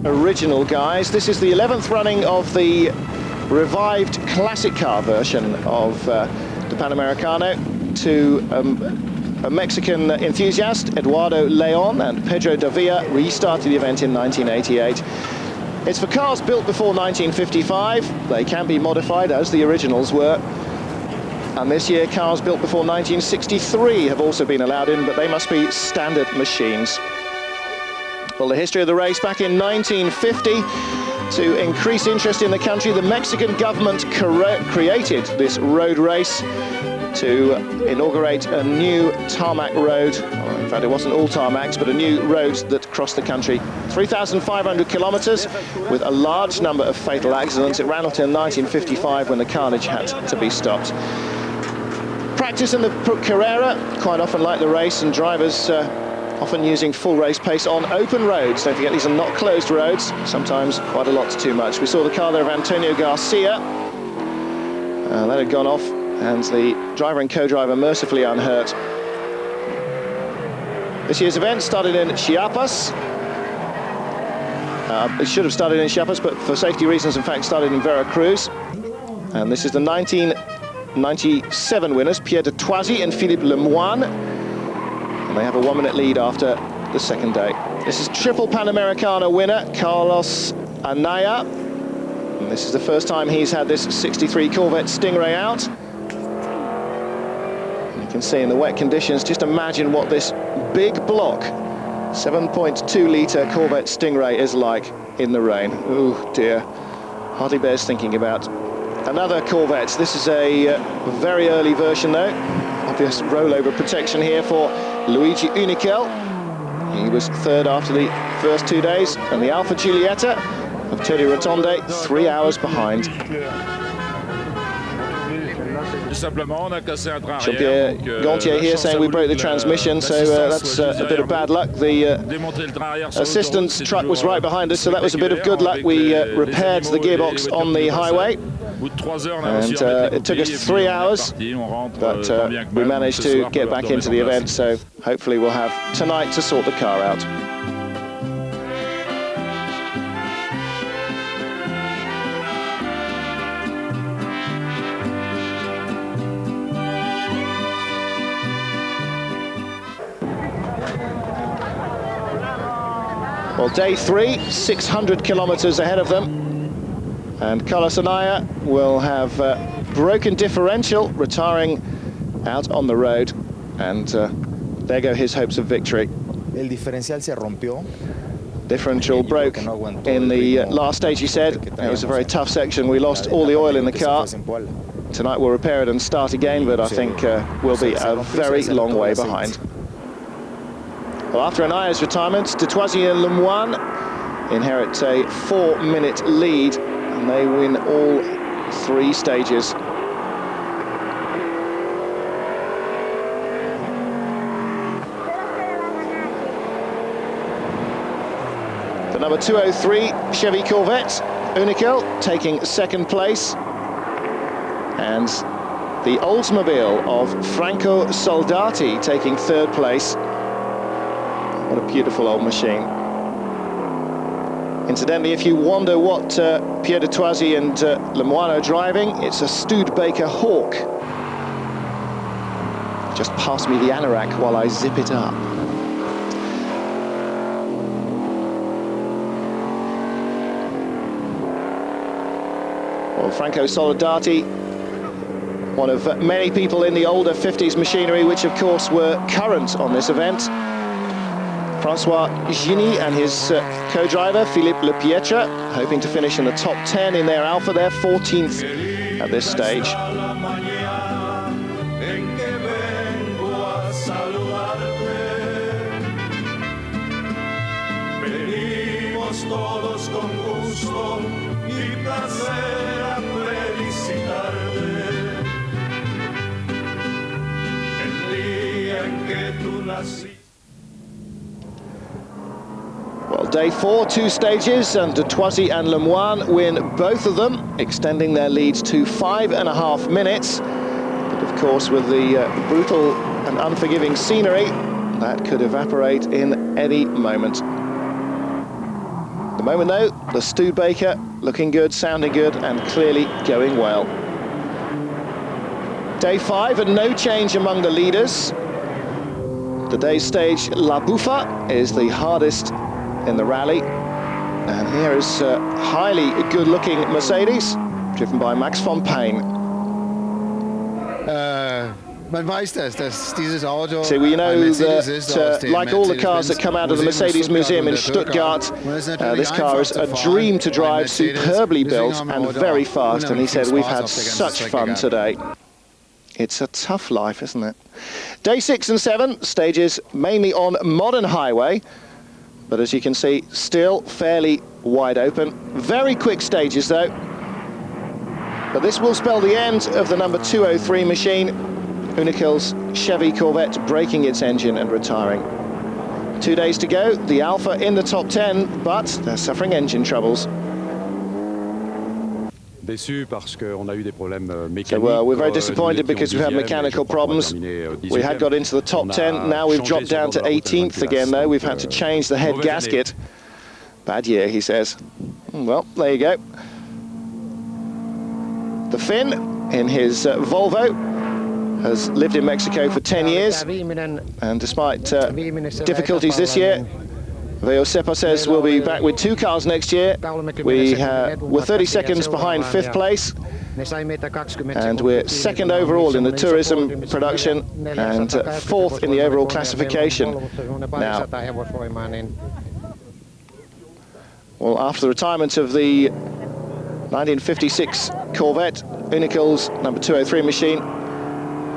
original guys. This is the 11th running of the revived classic car version of the PanAmericana to a Mexican enthusiast, Eduardo Leon, and Pedro Davia restarted the event in 1988. It's for cars built before 1955. They can be modified as the originals were. And this year, cars built before 1963 have also been allowed in, but they must be standard machines. Well, the history of the race back in 1950, to increase interest in the country, the Mexican government created this road race to inaugurate a new tarmac road. Well, in fact, it wasn't all tarmacs, but a new road that crossed the country. 3,500 kilometers with a large number of fatal accidents. It ran until 1955 when the carnage had to be stopped. Practice in the Carrera, quite often like the race, and drivers often using full race pace on open roads. Don't forget, these are not closed roads, sometimes quite a lot too much. We saw the car there of Antonio Garcia. That had gone off, and the driver and co-driver mercifully unhurt. This year's event started in Chiapas. It should have started in Chiapas, but for safety reasons, in fact, started in Veracruz. And this is the 1997 winners, Pierre de Thoisy and Philippe Lemoine. And they have a 1-minute lead after the second day. This is triple PanAmericana winner, Carlos ANAYA. And this is the first time he's had this 63 Corvette Stingray out. And you can see in the wet conditions, just imagine what this big block 7.2-litre Corvette Stingray is like in the rain. Oh dear, hardly bears thinking about. Another Corvette. This is a very early version though. Obvious rollover protection here for Luigi Unikel. He was third after the first 2 days, and the Alfa Giulietta of Tony Rotonde 3 hours behind. Jean-Pierre Gontier here saying we broke the transmission, so that's a bit of bad luck. The assistance truck was right behind us, so that was a bit of good luck. We repaired the gearbox on the highway, and it took us 3 hours, but we managed to get back into the event, so hopefully we'll have tonight to sort the car out. Well, day 3, 600 kilometers ahead of them. And Carlos ANAYA will have broken differential, retiring out on the road. And there go his hopes of victory. El diferencial se rompió. Differential broke in the last stage, he said. It was a very tough section. We lost all the oil in the car. Tonight we'll repair it and start again, but I think we'll be a very long way behind. Well, after ANAYA's retirement, de Thoisy and Lemoine inherit a 4-minute lead, and they win all 3 stages. The number 203 Chevy Corvette, Unikel, taking 2nd place. And the Oldsmobile of Franco Soldati taking 3rd place. What a beautiful old machine. Incidentally, if you wonder what Pierre de Thoisy and Lemoine are driving, it's a Studebaker Hawk. Just pass me the anorak while I zip it up. Well, Franco Soldati, one of many people in the older 50s machinery, which of course were current on this event. Francois Gini and his co-driver, Philippe Lepietre, hoping to finish in the top 10 in their Alfa, their 14th at this stage. Well, day 4, 2 stages, and de Thoisy and Lemoine win both of them, extending their leads to 5.5 minutes. But of course, with the brutal and unforgiving scenery, that could evaporate in any moment. The moment though, the Studebaker looking good, sounding good, and clearly going well. Day 5 and no change among the leaders. The day's stage, La Buffa, is the hardest in the rally. And here is a highly good-looking Mercedes, driven by Max von PEIN. See, we know that, like all the cars that come out of the Mercedes Museum in Stuttgart, this car is a dream to drive, superbly built and very fast. And he said, we've had such fun today. It's a tough life, isn't it? Day 6 and 7, stages mainly on modern highway. But as you can see, still fairly wide open. Very quick stages, though. But this will spell the end of the number 203 machine. Unical's Chevy Corvette breaking its engine and retiring. 2 days to go, the Alfa in the top 10, but they're suffering engine troubles. So we're very disappointed because we've had mechanical problems. We had got into the top 10, now we've dropped down to 18th again though. We've had to change the head gasket. Bad year, he says. Well, there you go. The Finn in his Volvo has lived in Mexico for 10 years, and despite difficulties this year, Veo Sepa says we'll be back with 2 cars next year. We were 30 seconds behind 5th place, and we're 2nd overall in the tourism production and 4th in the overall classification. Now, well, after the retirement of the 1956 Corvette, Unical's number 203 machine,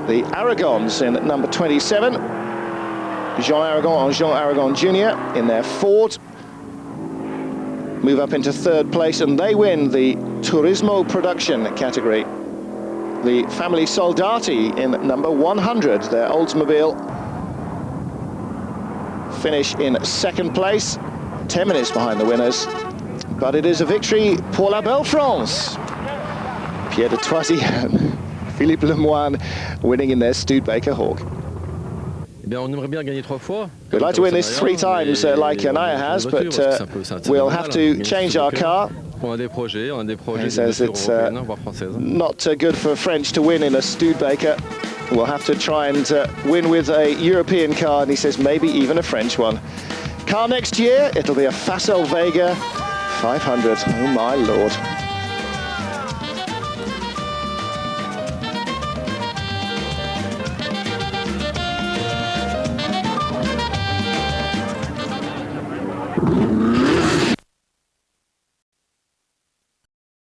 the Aragons in at number 27, Jean Aragon and Jean Aragon Jr. in their Ford move up into 3rd place, and they win the Turismo production category. The family Soldati in number 100, their Oldsmobile, finish in 2nd place, 10 minutes behind the winners. But it is a victory pour la belle France. Pierre de Thoisy and Philippe Lemoine winning in their Studebaker Hawk. We'd like to win this 3 times like ANAYA has, but we'll have to change our car. He says it's not good for French to win in a Studebaker. We'll have to try and win with a European car, and he says maybe even a French one. Car next year, it'll be a Facel Vega 500. Oh my lord.